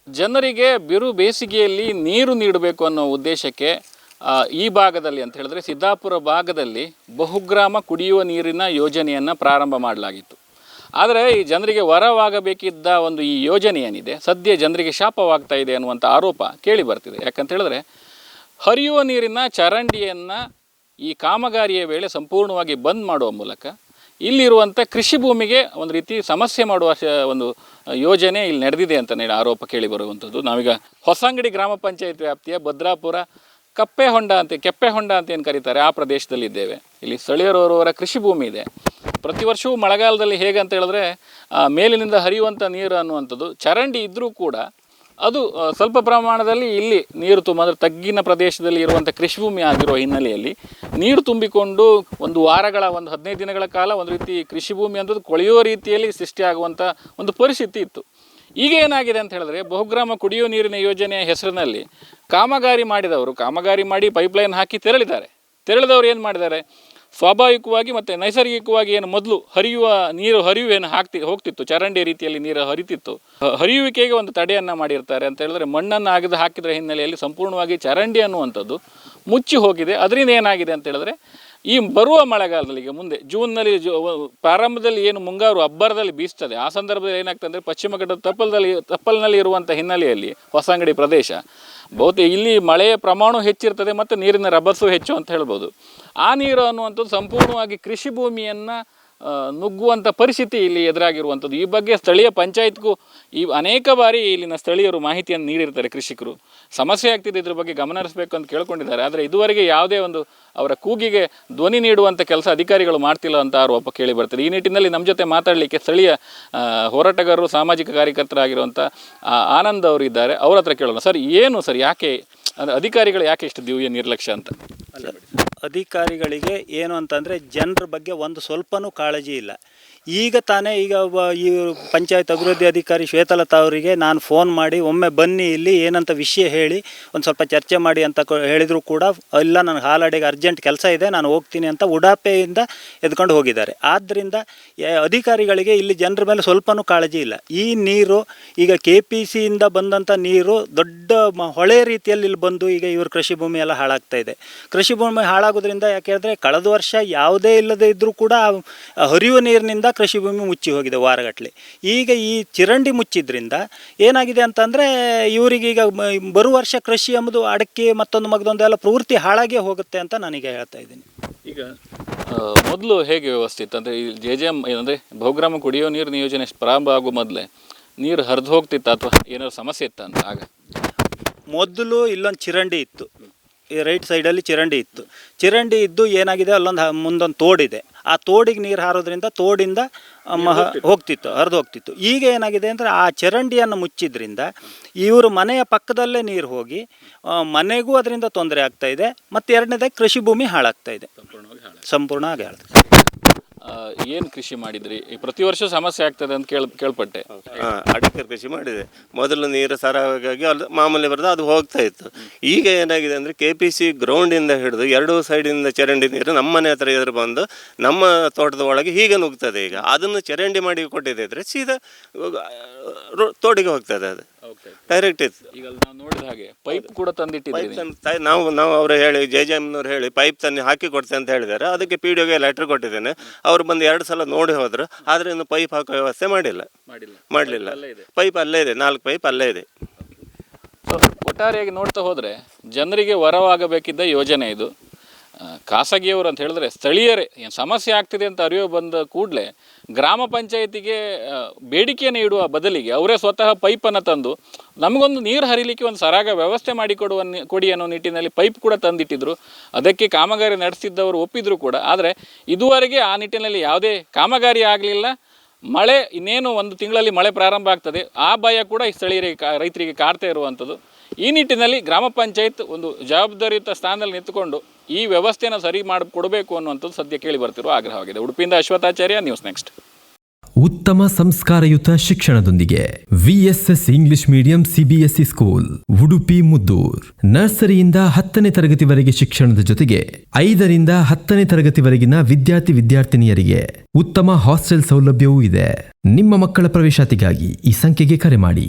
ಜನರಿಗೆ ಬಿರು ಬೇಸಿಗೆಯಲ್ಲಿ ನೀರು ನೀಡಬೇಕು ಅನ್ನೋ ಉದ್ದೇಶಕ್ಕೆ ಈ ಭಾಗದಲ್ಲಿ ಅಂತ ಹೇಳಿದ್ರೆ ಸಿದ್ದಾಪುರ ಭಾಗದಲ್ಲಿ ಬಹುಗ್ರಾಮ ಕುಡಿಯುವ ನೀರಿನ ಯೋಜನೆಯನ್ನು ಪ್ರಾರಂಭ ಮಾಡಲಾಗಿತ್ತು. ಆದರೆ ಈ ಜನರಿಗೆ ವರವಾಗಬೇಕಿದ್ದ ಒಂದು ಈ ಯೋಜನೆ ಏನಿದೆ ಸದ್ಯ ಜನರಿಗೆ ಶಾಪವಾಗ್ತಾ ಇದೆ ಅನ್ನುವಂಥ ಆರೋಪ ಕೇಳಿ ಬರ್ತಿದೆ. ಯಾಕಂತ ಹೇಳಿದ್ರೆ ಹರಿಯುವ ನೀರಿನ ಚರಂಡಿಯನ್ನು ಈ ಕಾಮಗಾರಿಯ ವೇಳೆ ಸಂಪೂರ್ಣವಾಗಿ ಬಂದ್ ಮಾಡುವ ಮೂಲಕ ಇಲ್ಲಿರುವಂಥ ಕೃಷಿ ಭೂಮಿಗೆ ಒಂದು ರೀತಿ ಸಮಸ್ಯೆ ಮಾಡುವ ಒಂದು ಯೋಜನೆ ಇಲ್ಲಿ ನಡೆದಿದೆ ಅಂತ ಹೇಳಿ ಆರೋಪ ಕೇಳಿ ಬರುವಂಥದ್ದು. ನಾವೀಗ ಹೊಸಂಗಡಿ ಗ್ರಾಮ ಪಂಚಾಯತ್ ವ್ಯಾಪ್ತಿಯ ಭದ್ರಾಪುರ ಕೆಪ್ಪೆಹೊಂಡ ಅಂತ ಏನು ಕರೀತಾರೆ ಆ ಪ್ರದೇಶದಲ್ಲಿದ್ದೇವೆ. ಇಲ್ಲಿ ಸ್ಥಳೀಯರವರ ಕೃಷಿ ಭೂಮಿ ಇದೆ. ಪ್ರತಿ ವರ್ಷವೂ ಮಳೆಗಾಲದಲ್ಲಿ ಹೇಗೆ ಅಂತ ಹೇಳಿದ್ರೆ ಮೇಲಿನಿಂದ ಹರಿಯುವಂಥ ನೀರು ಅನ್ನುವಂಥದ್ದು ಚರಂಡಿ ಇದ್ದರೂ ಕೂಡ ಅದು ಸ್ವಲ್ಪ ಪ್ರಮಾಣದಲ್ಲಿ ಇಲ್ಲಿ ನೀರು ಅಂದರೆ ತಗ್ಗಿನ ಪ್ರದೇಶದಲ್ಲಿ ಇರುವಂಥ ಕೃಷಿ ಭೂಮಿ ಆಗಿರುವ ಹಿನ್ನೆಲೆಯಲ್ಲಿ ನೀರು ತುಂಬಿಕೊಂಡು ಒಂದು ವಾರಗಳ 15 ದಿನಗಳ ಕಾಲ ಒಂದು ರೀತಿ ಕೃಷಿ ಭೂಮಿ ಅಂಥದ್ದು ಕೊಳೆಯುವ ರೀತಿಯಲ್ಲಿ ಸೃಷ್ಟಿಯಾಗುವಂಥ ಒಂದು ಪರಿಸ್ಥಿತಿ ಇತ್ತು. ಈಗ ಏನಾಗಿದೆ ಅಂತ ಹೇಳಿದ್ರೆ ಬಹುಗ್ರಾಮ ಕುಡಿಯುವ ನೀರಿನ ಯೋಜನೆಯ ಹೆಸರಿನಲ್ಲಿ ಕಾಮಗಾರಿ ಮಾಡಿ ಪೈಪ್ಲೈನ್ ಹಾಕಿ ತೆರಳಿದವರು ಏನು ಮಾಡಿದ್ದಾರೆ, ಸ್ವಾಭಾವಿಕವಾಗಿ ಮತ್ತು ನೈಸರ್ಗಿಕವಾಗಿ ಏನು ಮೊದಲು ಹರಿವು ಏನು ಹೋಗ್ತಿತ್ತು, ಚರಂಡಿ ರೀತಿಯಲ್ಲಿ ನೀರು ಹರಿತಿತ್ತು, ಹರಿಯುವಿಕೆಗೆ ಒಂದು ತಡೆಯನ್ನು ಮಾಡಿರ್ತಾರೆ ಅಂತ ಹೇಳಿದ್ರೆ ಮಣ್ಣನ್ನು ಹಾಕಿದ್ರ ಹಿನ್ನೆಲೆಯಲ್ಲಿ ಸಂಪೂರ್ಣವಾಗಿ ಚರಂಡಿ ಅನ್ನುವಂಥದ್ದು ಮುಚ್ಚಿ ಹೋಗಿದೆ. ಅದರಿಂದ ಏನಾಗಿದೆ ಅಂತ ಹೇಳಿದ್ರೆ ಈ ಬರುವ ಮಳೆಗಾಲದಲ್ಲಿ ಈಗ ಮುಂದೆ ಜೂನ್ನಲ್ಲಿ ಪ್ರಾರಂಭದಲ್ಲಿ ಏನು ಮುಂಗಾರು ಅಬ್ಬರದಲ್ಲಿ ಬೀಸ್ತದೆ ಆ ಸಂದರ್ಭದಲ್ಲಿ ಏನಾಗ್ತದೆ ಅಂದರೆ ಪಶ್ಚಿಮ ಘಟ್ಟದ ತಪ್ಪಲಿನಲ್ಲಿ ಇರುವಂಥ ಹಿನ್ನೆಲೆಯಲ್ಲಿ ಹೊಸಂಗಡಿ ಪ್ರದೇಶ ಬಹುತೇಕ ಇಲ್ಲಿ ಮಳೆಯ ಪ್ರಮಾಣ ಹೆಚ್ಚಿರ್ತದೆ ಮತ್ತು ನೀರಿನ ರಭಸು ಹೆಚ್ಚು ಅಂತ ಹೇಳ್ಬೋದು. ಆ ನೀರು ಅನ್ನುವಂಥದ್ದು ಸಂಪೂರ್ಣವಾಗಿ ಕೃಷಿ ಭೂಮಿಯನ್ನು ನುಗ್ಗುವಂಥ ಪರಿಸ್ಥಿತಿ ಇಲ್ಲಿ ಎದುರಾಗಿರುವಂಥದ್ದು. ಈ ಬಗ್ಗೆ ಸ್ಥಳೀಯ ಪಂಚಾಯತ್ಗೂ ಅನೇಕ ಬಾರಿ ಇಲ್ಲಿನ ಸ್ಥಳೀಯರು ಮಾಹಿತಿಯನ್ನು ನೀಡಿರ್ತಾರೆ. ಕೃಷಿಕರು ಸಮಸ್ಯೆ ಆಗ್ತಿದೆ, ಇದ್ರ ಬಗ್ಗೆ ಗಮನ ಹರಿಸಬೇಕು ಅಂತ ಕೇಳ್ಕೊಂಡಿದ್ದಾರೆ. ಆದರೆ ಇದುವರೆಗೆ ಯಾವುದೇ ಒಂದು ಅವರ ಕೂಗಿಗೆ ಧ್ವನಿ ನೀಡುವಂಥ ಕೆಲಸ ಅಧಿಕಾರಿಗಳು ಮಾಡ್ತಿಲ್ಲ ಅಂತ ಆರೋಪ ಕೇಳಿ ಬರ್ತದೆ. ಈ ನಿಟ್ಟಿನಲ್ಲಿ ನಮ್ಮ ಜೊತೆ ಮಾತಾಡಲಿಕ್ಕೆ ಸ್ಥಳೀಯ ಹೋರಾಟಗಾರರು ಸಾಮಾಜಿಕ ಕಾರ್ಯಕರ್ತರಾಗಿರುವಂಥ ಆನಂದ್ ಅವರು ಇದ್ದಾರೆ. ಅವ್ರ ಹತ್ರ ಕೇಳೋಣ. ಸರ್ ಯಾಕೆ ಅಧಿಕಾರಿಗಳು ಯಾಕೆ ಇಷ್ಟು ದಿವ್ಯ ನಿರ್ಲಕ್ಷ್ಯ ಅಂತ? ಅಧಿಕಾರಿಗಳಿಗೆ ಏನು ಅಂತಂದರೆ ಜನರ ಬಗ್ಗೆ ಒಂದು ಸ್ವಲ್ಪನೂ ಕಾಳಜಿ ಇಲ್ಲ. ಈಗ ಈ ಪಂಚಾಯತ್ ಅಭಿವೃದ್ಧಿ ಅಧಿಕಾರಿ ಶ್ವೇತಲತಾ ಅವರಿಗೆ ನಾನು ಫೋನ್ ಮಾಡಿ ಒಮ್ಮೆ ಬನ್ನಿ ಇಲ್ಲಿ ಏನಂತ ವಿಷಯ ಹೇಳಿ ಒಂದು ಸ್ವಲ್ಪ ಚರ್ಚೆ ಮಾಡಿ ಅಂತ ಹೇಳಿದರೂ ಕೂಡ ಇಲ್ಲ, ನನಗೆ ಹಾಲಾಡಿಗೆ ಅರ್ಜೆಂಟ್ ಕೆಲಸ ಇದೆ, ನಾನು ಹೋಗ್ತೀನಿ ಅಂತ ಉಡಾಪೆಯಿಂದ ಎದ್ಕೊಂಡು ಹೋಗಿದ್ದಾರೆ. ಆದ್ದರಿಂದ ಅಧಿಕಾರಿಗಳಿಗೆ ಇಲ್ಲಿ ಜನರ ಮೇಲೆ ಸ್ವಲ್ಪನೂ ಕಾಳಜಿ ಇಲ್ಲ. ಈ ನೀರು ಈಗ KPCಯಿಂದ ಬಂದಂಥ ನೀರು ದೊಡ್ಡ ಹೊಳೆ ರೀತಿಯಲ್ಲಿ ಇಲ್ಲಿ ಬಂದು ಈಗ ಇವ್ರ ಕೃಷಿ ಭೂಮಿ ಎಲ್ಲ ಹಾಳಾಗ್ತಾ ಇದೆ. ಕೃಷಿ ಭೂಮಿ ಹಾಳಾಗೋದ್ರಿಂದ ಯಾಕೆ ಹೇಳಿದ್ರೆ ಕಳೆದ ವರ್ಷ ಯಾವುದೇ ಇಲ್ಲದೇ ಇದ್ದರೂ ಕೂಡ ಹರಿಯುವ ನೀರಿನಿಂದ ಕೃಷಿ ಭೂಮಿ ಮುಚ್ಚಿ ಹೋಗಿದೆ ವಾರಗಟ್ಟಲೆ. ಈಗ ಈ ಚರಂಡಿ ಮುಚ್ಚಿದ್ರಿಂದ ಏನಾಗಿದೆ ಅಂತಂದರೆ ಇವರಿಗೀಗ ಬರುವ ವರ್ಷ ಕೃಷಿ ಎಂಬುದು ಅಡಕೆ ಮತ್ತೊಂದು ಎಲ್ಲ ಪ್ರವೃತ್ತಿ ಹಾಳಾಗೇ ಹೋಗುತ್ತೆ ಅಂತ ನಾನೀಗ ಹೇಳ್ತಾ ಇದ್ದೀನಿ. ಈಗ ಮೊದಲು ಹೇಗೆ ವ್ಯವಸ್ಥೆ ಇತ್ತು ಅಂದರೆ ಈ JJM ಏನಂದರೆ ಬಹುಗ್ರಾಮ ಕುಡಿಯೋ ನೀರಿನ ಯೋಜನೆ ಪ್ರಾರಂಭ ಆಗುವ ಮೊದಲೇ ನೀರು ಹರಿದು ಹೋಗ್ತಿತ್ತು ಅಥವಾ ಏನಾದ್ರು ಸಮಸ್ಯೆ ಇತ್ತು ಅಂತ? ಆಗ ಮೊದಲು ಇಲ್ಲೊಂದು ಚರಂಡಿ ಇತ್ತು, ಈ ರೈಟ್ ಸೈಡಲ್ಲಿ ಚರಂಡಿ ಇದ್ದು ಏನಾಗಿದೆ ಮುಂದೊಂದು ತೋಡಿದೆ. ಆ ತೋಡಿಗೆ ನೀರು ಹಾರೋದ್ರಿಂದ ತೋಡಿಂದ ಹರಿದು ಹೋಗ್ತಿತ್ತು. ಈಗ ಏನಾಗಿದೆ ಅಂದರೆ ಆ ಚರಂಡಿಯನ್ನು ಮುಚ್ಚಿದ್ರಿಂದ ಇವರು ಮನೆಯ ಪಕ್ಕದಲ್ಲೇ ನೀರು ಹೋಗಿ ಮನೆಗೂ ಅದರಿಂದ ತೊಂದರೆ ಆಗ್ತಾ ಇದೆ. ಮತ್ತು ಎರಡನೇದಾಗಿ ಕೃಷಿ ಭೂಮಿ ಹಾಳಾಗ್ತಾ ಇದೆ, ಸಂಪೂರ್ಣವಾಗಿ ಹಾಳಾಗ್ತದೆ. ಏನು ಕೃಷಿ ಮಾಡಿದ್ರಿ? ಪ್ರತಿ ವರ್ಷ ಸಮಸ್ಯೆ ಆಗ್ತದೆ ಅಂತ ಕೇಳ್ಪಟ್ಟೆ. ಅಡಿಕೆ ಕೃಷಿ ಮಾಡಿದೆ. ಮೊದಲು ನೀರು ಸರಾಗವಾಗಿ ಅಲ್ಲಿ ಮಾಮೂಲಿ ಬರೋದು ಅದು ಹೋಗ್ತಾ ಇತ್ತು. ಈಗ ಏನಾಗಿದೆ ಅಂದರೆ KPC ಗ್ರೌಂಡಿಂದ ಹಿಡಿದು 2 ಸೈಡಿಂದ ಚರಂಡಿ ನೀರು ನಮ್ಮ ಮನೆ ಹತ್ರ ಎದುರು ಬಂದು ನಮ್ಮ ತೋಟದ ಒಳಗೆ ಹೀಗೆ ನುಗ್ತದೆ. ಈಗ ಅದನ್ನು ಚರಂಡಿ ಮಾಡಿ ಕೊಟ್ಟಿದ್ದರೆ ಸೀದಾ ತೋಡಿಗೆ ಹೋಗ್ತದೆ, ಅದು ಡೈರೆಕ್ಟ್ ಇತ್ತು. ಈಗ ನಾವು ನೋಡಿದ ಹಾಗೆ ಪೈಪ್ ಕೂಡ ತಂದಿಟ್ಟಿದ್ದೀವಿ. ನಾವು ಅವರು ಹೇಳಿ JJMನವ್ರು ಹೇಳಿ ಪೈಪ್ ತಂದು ಹಾಕಿ ಕೊಡ್ತೇನೆ ಅಂತ ಹೇಳಿದ್ದಾರೆ. ಅದಕ್ಕೆ PDOಗೆ ಲೆಟರ್ ಕೊಟ್ಟಿದ್ದೇನೆ. ಅವರು ಬಂದು 2 ಸಲ ನೋಡಿ ಹೋದ್ರು. ಆದರೆ ಇನ್ನು ಪೈಪ್ ಹಾಕೋ ವ್ಯವಸ್ಥೆ ಮಾಡಲಿಲ್ಲ. ಪೈಪ್ ಅಲ್ಲೇ ಇದೆ, 4 ಪೈಪ್ ಅಲ್ಲೇ ಇದೆ. ಒಟ್ಟಾರೆಯಾಗಿ ನೋಡ್ತಾ ಹೋದರೆ ಜನರಿಗೆ ವರವಾಗಬೇಕಿದ್ದ ಯೋಜನೆ ಇದು. ಖಾಸಗಿಯವರು ಅಂತ ಹೇಳಿದ್ರೆ ಸ್ಥಳೀಯರೇ ಏನು ಸಮಸ್ಯೆ ಆಗ್ತಿದೆ ಅಂತ ಅರಿವು ಬಂದ ಕೂಡಲೇ ಗ್ರಾಮ ಪಂಚಾಯತಿಗೆ ಬೇಡಿಕೆಯನ್ನು ಇಡುವ ಬದಲಿಗೆ ಅವರೇ ಸ್ವತಃ ಪೈಪನ್ನು ತಂದು ನಮಗೊಂದು ನೀರು ಹರಿಲಿಕ್ಕೆ ಒಂದು ಸರಾಗ ವ್ಯವಸ್ಥೆ ಕೊಡಿ ಅನ್ನೋ ನಿಟ್ಟಿನಲ್ಲಿ ಪೈಪ್ ಕೂಡ ತಂದಿಟ್ಟಿದ್ರು. ಅದಕ್ಕೆ ಕಾಮಗಾರಿ ನಡೆಸ್ತಿದ್ದವರು ಒಪ್ಪಿದ್ರು ಕೂಡ. ಆದರೆ ಇದುವರೆಗೆ ಆ ನಿಟ್ಟಿನಲ್ಲಿ ಯಾವುದೇ ಕಾಮಗಾರಿ ಆಗಲಿಲ್ಲ. ಮಳೆ ಇನ್ನೇನು 1 ತಿಂಗಳಲ್ಲಿ ಮಳೆ ಪ್ರಾರಂಭ ಆಗ್ತದೆ, ಆ ಭಯ ಕೂಡ ಈ ರೈತರಿಗೆ ಕಾಡ್ತಾ ಇರುವಂಥದ್ದು. ಈ ನಿಟ್ಟಿನಲ್ಲಿ ಗ್ರಾಮ ಪಂಚಾಯತ್ ಒಂದು ಜವಾಬ್ದಾರಿಯುತ ಸ್ಥಾನದಲ್ಲಿ ನಿಂತುಕೊಂಡು ಈ ವ್ಯವಸ್ಥೆಯನ್ನು ಸರಿ ಮಾಡಿಕೊಡಬೇಕು ಅನ್ನುವಂಥದ್ದು ಸದ್ಯ ಕೇಳಿ ಬರ್ತಿರುವ ಆಗ್ರಹವಾಗಿದೆ. ಉಡುಪಿಯಿಂದ ಅಶ್ವಥಾಚಾರ್ಯ, ನ್ಯೂಸ್ ನೆಕ್ಸ್ಟ್. ಉತ್ತಮ ಸಂಸ್ಕಾರಯುತ ಶಿಕ್ಷಣದೊಂದಿಗೆ VSS English medium CBSE school Udupi Muddur. ನರ್ಸರಿಯಿಂದ 10ನೇ ತರಗತಿವರೆಗೆ ಶಿಕ್ಷಣದ ಜೊತೆಗೆ 5ರಿಂದ 10ನೇ ತರಗತಿವರೆಗಿನ ವಿದ್ಯಾರ್ಥಿನಿಯರಿಗೆ ಉತ್ತಮ ಹಾಸ್ಟೆಲ್ ಸೌಲಭ್ಯವೂ ಇದೆ. ನಿಮ್ಮ ಮಕ್ಕಳ ಪ್ರವೇಶಾತಿಗಾಗಿ ಈ ಸಂಖ್ಯೆಗೆ ಕರೆ ಮಾಡಿ.